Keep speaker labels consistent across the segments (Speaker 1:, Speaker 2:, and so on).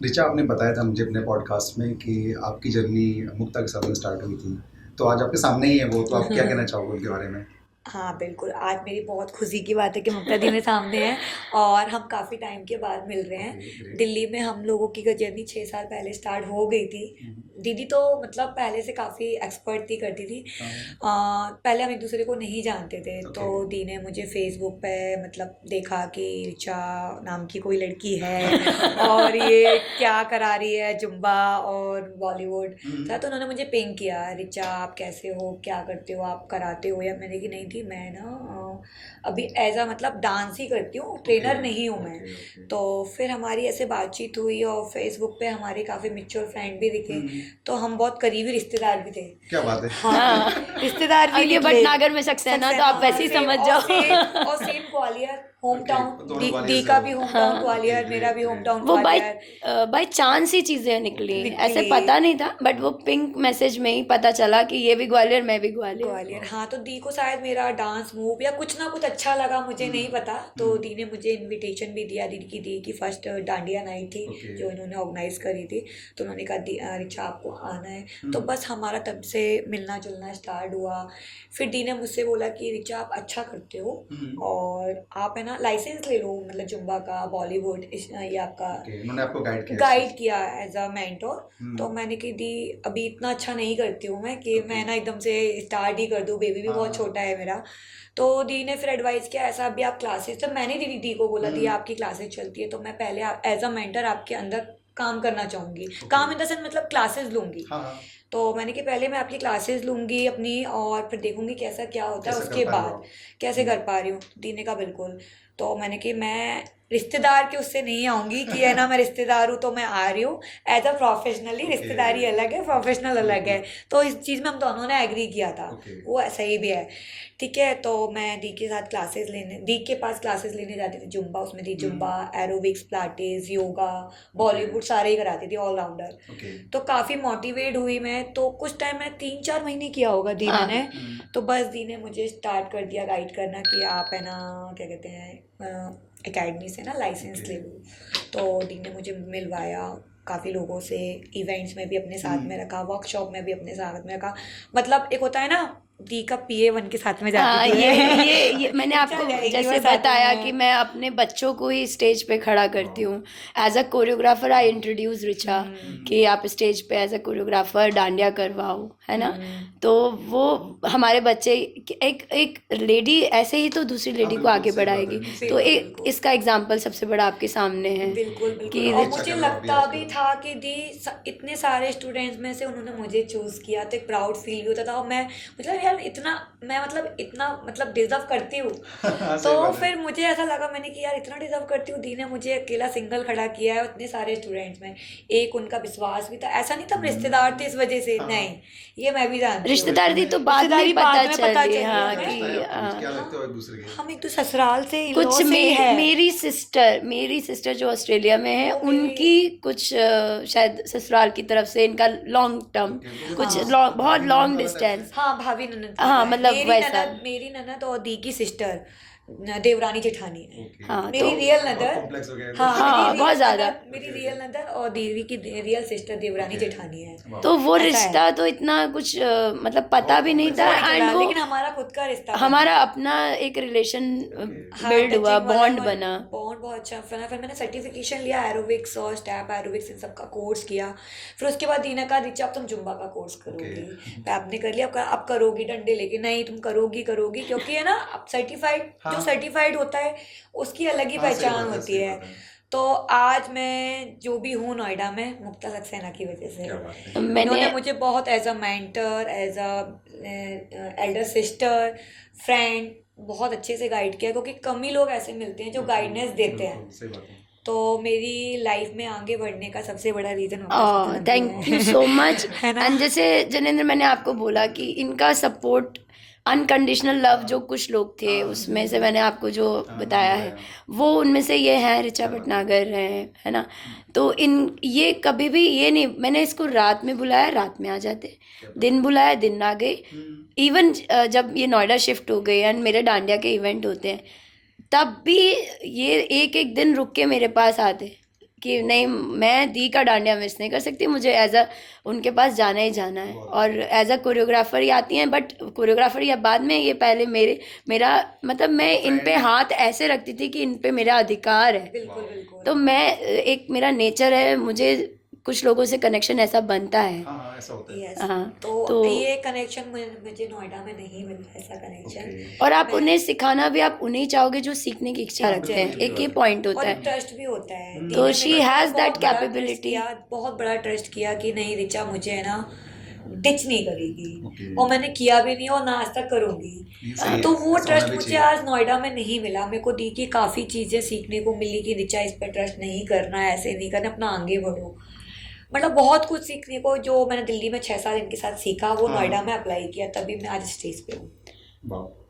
Speaker 1: ऋचा, आपने बताया था मुझे अपने पॉडकास्ट में कि आपकी जर्नी मुक्ता के साथ में स्टार्ट हुई थी। तो आज आपके सामने ही है वो, तो आप क्या कहना चाहोगे उनके बारे में?
Speaker 2: हाँ, बिल्कुल, आज मेरी बहुत खुशी की बात है कि मुक्ता दी मेरे सामने हैं और हम काफ़ी टाइम के बाद मिल रहे हैं।
Speaker 1: Okay, great.
Speaker 2: दिल्ली में हम लोगों की जर्नी 6 साल पहले स्टार्ट हो गई थी। दीदी तो मतलब पहले से काफ़ी एक्सपर्ट थी, करती थी।
Speaker 1: हाँ,
Speaker 2: पहले हम एक-दूसरे को नहीं जानते थे,
Speaker 1: ओके।
Speaker 2: तो दी ने मुझे फ़ेसबुक पे मतलब देखा कि ऋचा नाम की कोई लड़की है और ये क्या करा रही है ज़ुम्बा और बॉलीवुड। तो उन्होंने मुझे पिंग किया, ऋचा आप कैसे हो, क्या करते हो, आप कराते हो? या मैंने कि नहीं थी, मैं ना अभी एज अ मतलब डांस ही करती हूँ, ट्रेनर नहीं हूँ मैं।
Speaker 1: Okay, okay.
Speaker 2: तो फिर हमारी ऐसे बातचीत हुई और फेसबुक पे हमारे काफ़ी मिच्योर फ्रेंड भी दिखे। तो हम बहुत करीबी रिश्तेदार भी थे।
Speaker 1: क्या बात है!
Speaker 2: हाँ, रिश्तेदार
Speaker 3: अब
Speaker 2: भी
Speaker 3: ये
Speaker 2: निकले।
Speaker 3: भटनागर में शख्स है ना, तो आप
Speaker 2: हाँ,
Speaker 3: वैसे ही
Speaker 2: सेम
Speaker 3: समझ
Speaker 2: और सेम
Speaker 3: जाओ।
Speaker 2: और same Gwalior home
Speaker 1: okay,
Speaker 2: town.
Speaker 1: तो दोनों
Speaker 2: दी
Speaker 1: ग्वालियर
Speaker 2: दी
Speaker 1: से
Speaker 2: का
Speaker 1: हो?
Speaker 2: भी होम टाउन
Speaker 3: हाँ,
Speaker 1: ओके,
Speaker 2: ग्वालियर, मेरा
Speaker 1: ग्रेट,
Speaker 2: भी होम
Speaker 1: ग्रेट।
Speaker 2: टाउन
Speaker 3: वो
Speaker 2: ग्वालियर।
Speaker 3: बाय चांस ही चीजें निकली।
Speaker 1: ओके।
Speaker 3: ऐसे
Speaker 2: निकली।
Speaker 3: पता नहीं था, बट वो पिंक मैसेज में ही पता चला कि ये भी ग्वालियर, मैं भी ग्वालियर।
Speaker 2: ग्वालियर, हाँ, तो दी को शायद मेरा डांस मूव या कुछ ना कुछ अच्छा लगा, मुझे नहीं पता। तो दी ने मुझे इनविटेशन भी दिया। दी की फर्स्ट डांडिया नाइट थी
Speaker 1: ओके।
Speaker 2: जो इन्होंने ऑर्गेनाइज करी थी। तो उन्होंने कहा ऋचा आपको आना है। तो बस हमारा तब से मिलना जुलना स्टार्ट हुआ। फिर दी ने मुझसे बोला कि ऋचा आप अच्छा करते हो और आप है ना लाइसेंस ले लो, मतलब जुम्बा का, बॉलीवुड, ये आपका
Speaker 1: ओके, उन्होंने आपको गाइड किया इस चीज़।
Speaker 2: गाइड किया एज अ मेंटोर। तो मैंने कि दी अभी इतना अच्छा नहीं करती हूँ मैं कि मैं ना एकदम से स्टार्ट ही कर दूँ, बेबी भी बहुत छोटा है मेरा। तो दी ने फिर एडवाइस किया ऐसा अभी आप क्लासेस, तो मैंने दी को बोला दी आपकी क्लासेस चलती है तो मैं पहले एज अ मेंटर आपके अंदर काम करना चाहूँगी। काम इन द सेंस मतलब क्लासेस लूँगी।
Speaker 1: हाँ, हाँ।
Speaker 2: तो मैंने कि पहले मैं आपकी क्लासेस लूँगी अपनी और फिर देखूँगी कैसा क्या होता है,
Speaker 1: कैसे कर
Speaker 2: उसके
Speaker 1: पा रहे हो
Speaker 2: बाद
Speaker 1: आप?
Speaker 2: कैसे कर पा रही हूँ। दी ने कहा बिल्कुल। तो मैंने कि मैं रिश्तेदार के उससे नहीं आऊँगी कि है ना मैं रिश्तेदार हूँ तो मैं आ रही हूँ। As a professionally
Speaker 1: okay.
Speaker 2: रिश्तेदारी अलग है, प्रोफेशनल अलग है।
Speaker 1: बिल्कुल।
Speaker 2: तो इस चीज़ में हम दोनों ने एग्री किया था।
Speaker 1: ओके।
Speaker 2: वो सही भी है। ठीक है, तो मैं दी के साथ क्लासेस लेने, दी के पास क्लासेस लेने जाती थी। जुम्बा, उसमें the zumba, aerobics, pilates, yoga, Bollywood सारे ही कराती थी, ऑलराउंडर।
Speaker 1: ओके।
Speaker 2: तो काफ़ी मोटिवेट हुई मैं। तो कुछ टाइम मैंने 3-4 महीने किया होगा दी
Speaker 3: हाँ,
Speaker 2: मैंने। तो बस दी ने मुझे स्टार्ट कर दिया गाइड करना कि आप है ना क्या कहते हैं एकेडमी से ना लाइसेंस
Speaker 1: ओके।
Speaker 2: ले लो। तो दी ने मुझे मिलवाया काफ़ी लोगों से, इवेंट्स में भी अपने साथ में रखा, वर्कशॉप में भी अपने साथ में रखा। मतलब एक होता है ना, दी का पीए बन के साथ में जाती
Speaker 3: हाँ,
Speaker 2: थी
Speaker 3: ये मैंने
Speaker 2: मैं
Speaker 3: आपको
Speaker 2: चल जाएगी
Speaker 3: जैसे
Speaker 2: मैं साथ
Speaker 3: बताया कि
Speaker 2: में।
Speaker 3: मैं अपने बच्चों को ही स्टेज पे खड़ा करती हूँ। As a choreographer I introduce Richa कि आप स्टेज पे एज अ कोरियोग्राफर डांडिया करवाओ, है ना। तो वो हमारे बच्चे, एक एक लेडी ऐसे ही तो दूसरी
Speaker 1: हाँ,
Speaker 3: लेडी को
Speaker 1: बिल्कुल
Speaker 3: आगे
Speaker 1: सही बात है,
Speaker 3: बढ़ाएगी।
Speaker 1: नहीं सही
Speaker 3: तो
Speaker 2: बिल्कुल
Speaker 1: बात है।
Speaker 2: बिल्कुल
Speaker 3: इसका एग्जाम्पल सबसे बड़ा आपके सामने है
Speaker 2: बिल्कुल बिल्कुल।
Speaker 3: कि
Speaker 2: और
Speaker 1: अच्छा
Speaker 2: मुझे
Speaker 1: कर रहे हो आप भी
Speaker 2: लगता भी
Speaker 1: आजकल।
Speaker 2: था कि इतने सारे स्टूडेंट्स में से उन्होंने मुझे चूज़ किया तो एक प्राउड फील भी होता था। और मैं मतलब यार इतना, मैं मतलब इतना मतलब डिजर्व करती हूँ।
Speaker 1: हाँ,
Speaker 2: तो
Speaker 1: सही बात है।
Speaker 2: फिर मुझे ऐसा लगा, मैंने कि यार इतना डिजर्व करती हूँ, दी ने मुझे अकेला सिंगल खड़ा किया है और इतने सारे स्टूडेंट्स में। एक उनका विश्वास भी था, ऐसा नहीं था हम रिश्तेदार थे इस वजह से,
Speaker 1: हाँ,
Speaker 2: नहीं,
Speaker 1: हाँ।
Speaker 2: ये मैं भी जानती हूँ।
Speaker 3: रिश्तेदार थी तो बाद में
Speaker 2: रिश्तेदारी
Speaker 3: पता
Speaker 2: बाद में पता
Speaker 3: चली,
Speaker 2: चली
Speaker 3: हाँ,
Speaker 1: क्या
Speaker 2: हमें।
Speaker 1: रिश्ता है
Speaker 3: कि
Speaker 1: आपका? क्या लगते हो
Speaker 2: हम
Speaker 1: एक दूसरे के?
Speaker 2: हम एक तो ससुराल से इन लॉ
Speaker 3: कुछ
Speaker 2: से ही है।
Speaker 3: मेरी सिस्टर जो ऑस्ट्रेलिया में है,
Speaker 2: वो मेरी
Speaker 3: उनकी कुछ शायद ससुराल की तरफ से इनका लॉन्ग टर्म,
Speaker 1: ओके, तो
Speaker 3: कुछ
Speaker 2: हाँ
Speaker 3: बहुत
Speaker 1: भाभी ननद
Speaker 3: लॉन्ग
Speaker 1: वाला टाइप से?
Speaker 3: डिस्टेंस।
Speaker 2: हाँ, भाभी ननद की
Speaker 3: हाँ,
Speaker 2: तरह है।
Speaker 3: मतलब वैसा।
Speaker 2: मेरी ननद और दी की सिस्टर देवरानी जेठानी है।
Speaker 1: ओके,
Speaker 3: हाँ,
Speaker 1: तो
Speaker 3: तो
Speaker 2: मेरी रियल
Speaker 1: बहुत
Speaker 2: नदर,
Speaker 1: कॉम्प्लेक्स हो गया है तो।
Speaker 2: हाँ मेरी
Speaker 3: हाँ, बहुत
Speaker 2: रियल
Speaker 3: ज़्यादा।
Speaker 2: ननद, मेरी
Speaker 1: ओके,
Speaker 2: रियल
Speaker 1: ओके।
Speaker 2: ननद और दीदी की रियल सिस्टर देवरानी
Speaker 1: ओके,
Speaker 2: जेठानी है।
Speaker 1: वाह!
Speaker 3: तो वो
Speaker 2: ऐसा है।
Speaker 3: रिश्ता तो इतना कुछ मतलब पता
Speaker 1: बहुत
Speaker 3: भी नहीं
Speaker 1: कॉम्प्लेक्स
Speaker 3: था।
Speaker 1: हो
Speaker 2: वो नहीं
Speaker 1: गया।
Speaker 3: एंड
Speaker 2: चला,
Speaker 3: वो
Speaker 2: लेकिन हमारा खुद का रिश्ता बना।
Speaker 3: हमारा अपना एक रिलेशन
Speaker 1: ओके।
Speaker 2: हाँ,
Speaker 3: बिल्ड हुआ,
Speaker 2: टचिंग वाला
Speaker 3: बॉन्ड बना।
Speaker 2: बॉन्ड बहुत अच्छा बना। फिर मैंने सर्टिफिकेशन लिया एरोबिक्स और स्टेप एरोबिक्स, इन सब का कोर्स किया। फिर उसके बाद दीना कहा रिचा अब तुम जुम्बा का कोर्स
Speaker 1: ओके।
Speaker 2: करोगी। मैं आपने कर लिया, अब करोगी डंडे लेके, नहीं तुम करोगी करोगी, क्योंकि है ना अब सर्टिफाइड, जो
Speaker 1: हाँ,
Speaker 2: सर्टिफाइड होता है उसकी अलग ही
Speaker 1: हाँ, सही
Speaker 2: पहचान
Speaker 1: बात है,
Speaker 2: होती
Speaker 1: सही
Speaker 2: है।
Speaker 1: बात है।
Speaker 2: तो आज मैं जो भी हूँ नोएडा में, मुक्ता सक्सेना की वजह से।
Speaker 1: क्या बात है!
Speaker 3: मैंने
Speaker 2: इन्होंने मुझे बहुत as a mentor, as a elder sister, friend बहुत अच्छे से गाइड किया, क्योंकि कम ही लोग ऐसे मिलते हैं जो गाइडेंस देते हैं।
Speaker 1: बिल्कुल, सही बात है।
Speaker 2: तो मेरी लाइफ में आगे बढ़ने का सबसे बड़ा रीज़न मुक्ता सक्सेना भी
Speaker 3: थैंक यू
Speaker 2: है
Speaker 3: सो मच।
Speaker 2: है ना।
Speaker 3: एंड जैसे जनेंद्र, मैंने आपको बोला कि इनका सपोर्ट, अनकंडीशनल लव जो कुछ लोग थे,
Speaker 1: हाँ,
Speaker 3: उसमें से मैंने आपको जो
Speaker 1: हाँ, नाम
Speaker 3: बताया है,
Speaker 1: बताया।
Speaker 3: वो उनमें से ये है, ऋचा
Speaker 1: क्या बात है!
Speaker 3: भटनागर है ना। तो इन ये कभी भी ये नहीं, मैंने इसको रात में बुलाया, रात में आ जाते,
Speaker 1: क्या बात
Speaker 3: दिन
Speaker 1: है!
Speaker 3: बुलाया, दिन आ गए।
Speaker 1: हुँ,
Speaker 3: इवन जब ये नोएडा शिफ्ट हो गए एंड मेरे डांडिया के इवेंट होते हैं, तब भी ये एक एक दिन रुक के मेरे पास आते कि नहीं, मैं दी का डांडिया मिस नहीं कर सकती, मुझे एज अ उनके पास जाना ही जाना है। और एज अ कोरियोग्राफर ही आती हैं, बट कोरियोग्राफर या बाद में, ये पहले मेरा मतलब मैं इन पे हाथ ऐसे रखती थी कि इन पे मेरा अधिकार है।
Speaker 2: बिल्कुल बिल्कुल।
Speaker 3: तो मैं एक मेरा नेचर है, मुझे कुछ लोगों से कनेक्शन ऐसा बनता है।
Speaker 1: हाँ ऐसा होता है।
Speaker 2: यस,
Speaker 3: हाँ,
Speaker 2: तो ये कनेक्शन मुझे नोएडा में नहीं मिला, ऐसा कनेक्शन।
Speaker 1: Okay.
Speaker 3: और आप
Speaker 2: मैं-
Speaker 3: उन्हें सिखाना भी आप उन्हें चाहोगे जो सीखने की इच्छा रखते हैं, एक ये पॉइंट होता
Speaker 2: और
Speaker 3: है।
Speaker 2: ट्रस्ट भी होता है।
Speaker 1: तो
Speaker 2: दी ने
Speaker 3: she
Speaker 2: मेरे पे
Speaker 3: has
Speaker 2: बहुत
Speaker 3: that
Speaker 2: बड़ा
Speaker 3: capability.
Speaker 2: trust किया, बहुत बड़ा ट्रस्ट किया कि नहीं रिचा मुझे है ना डिच नहीं करेगी।
Speaker 1: Okay.
Speaker 2: और मैंने किया भी नहीं और ना आज तक करूंगी।
Speaker 1: ये सही है,
Speaker 2: तो वो
Speaker 1: ऐसा
Speaker 2: ट्रस्ट
Speaker 1: होना भी
Speaker 2: मुझे
Speaker 1: चाहिए।
Speaker 2: आज नोएडा में नहीं मिला। मेरे को दी की काफ़ी चीज़ें सीखने को मिली कि रिचा इस पर ट्रस्ट नहीं करना है, ऐसे नहीं करना, अपना आगे बढ़ो। मतलब बहुत कुछ सीखने को जो मैंने दिल्ली में 6 साल इनके साथ सीखा, वो
Speaker 1: हाँ।
Speaker 2: नोएडा में अप्लाई किया, तभी मैं आज स्टेज पे हूँ।
Speaker 1: वाह।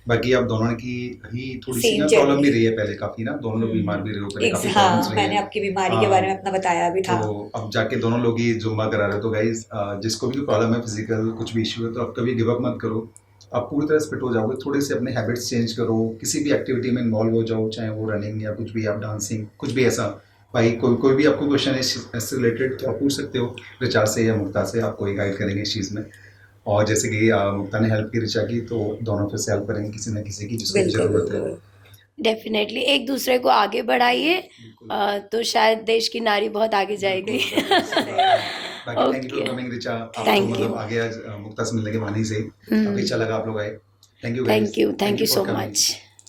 Speaker 1: बाकी आप दोनों की ही थोड़ी सी
Speaker 2: Same
Speaker 1: ना
Speaker 2: journey.
Speaker 1: प्रॉब्लम भी रही है पहले काफी ना, दोनों लोग बीमार भी रहे हो पहले, काफी प्रॉब्लम्स
Speaker 2: हाँ,
Speaker 1: रही
Speaker 2: मैंने
Speaker 1: है।
Speaker 2: आपकी बीमारी के
Speaker 1: हाँ।
Speaker 2: बारे में अपना बताया भी था।
Speaker 1: तो अब जाके दोनों लोग ही जुम्बा करा रहे हो, तो गाइज जिसको भी प्रॉब्लम है फिजिकल कुछ भी इशू है, तो आप कभी गिव अप मत करो। आप पूरी तरह से फिट हो जाओगे, थोड़े से अपने हैबिट्स चेंज करो, किसी भी एक्टिविटी में इन्वॉल्व हो जाओ, चाहे वो रनिंग या कुछ भी, आप डांसिंग, कुछ भी ऐसा। भाई कोई भी आपको क्वेश्चन है इससे रिलेटेड तो आप पूछ सकते हो रिचा से या मुक्ता से, आपको ही गाइड करेंगे इस चीज़ में। और जैसे कि मुक्ता ने हेल्प की रिचा की, तो दोनों फिर से हेल्प करेंगे किसी न किसी की जिसको भी
Speaker 2: बिल्कुल
Speaker 1: ज़रूरत है।
Speaker 2: बिल्कुल।
Speaker 3: डेफिनेटली एक दूसरे को आगे बढ़ाइए,
Speaker 1: बिल्कुल।
Speaker 3: तो शायद देश की नारी बहुत आगे जाएगी।
Speaker 1: बाकी thank you for
Speaker 3: Okay.
Speaker 1: Coming Richa, आपको
Speaker 3: Thank
Speaker 1: मतलब
Speaker 3: you.
Speaker 1: आगे आज मुक्ता से मिलने के बहाने से
Speaker 3: हम्म।
Speaker 1: काफी अच्छा लगा आप लोग आए। Thank you
Speaker 3: thank you so much.